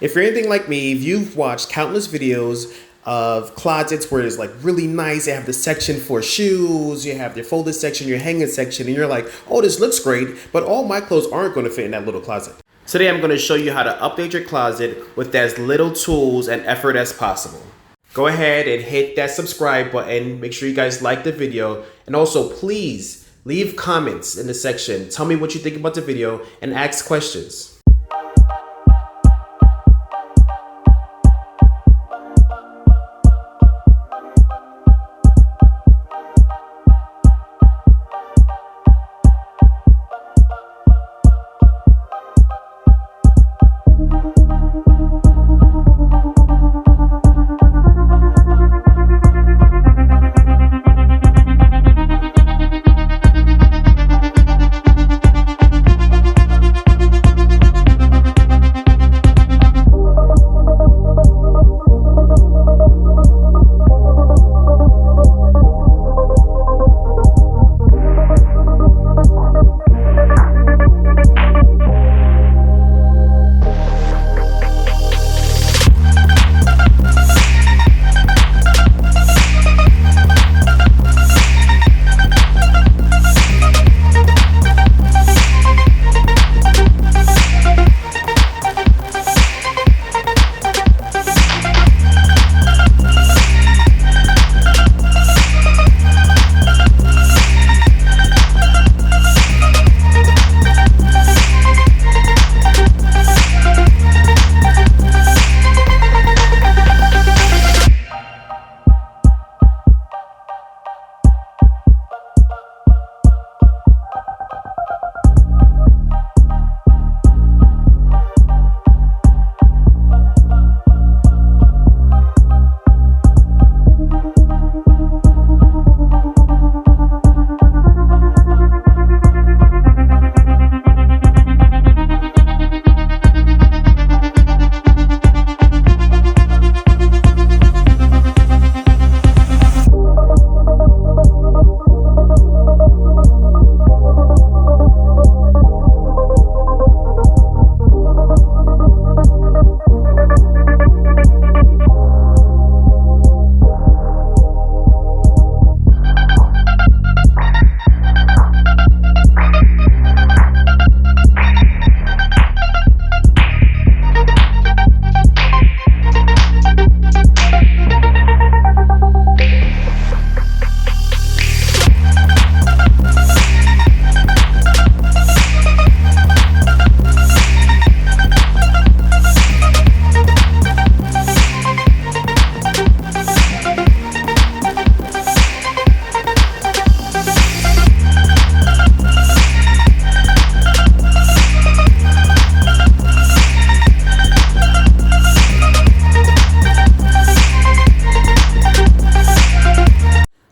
If you're anything like me, if you've watched countless videos of closets where it's like really nice, they have the section for shoes, you have your folded section, your hanging section, and you're like, oh, this looks great, but all my clothes aren't going to fit in that little closet. Today, I'm going to show you how to update your closet with as little tools and effort as possible. Go ahead and hit that subscribe button. Make sure you guys like the video. And also, please leave comments in the section. Tell me what you think about the video and ask questions.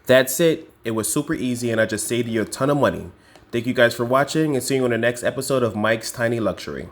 That's it. It was super easy and I just saved you a ton of money. Thank you guys for watching and see you on the next episode of Mike's Tiny Luxury.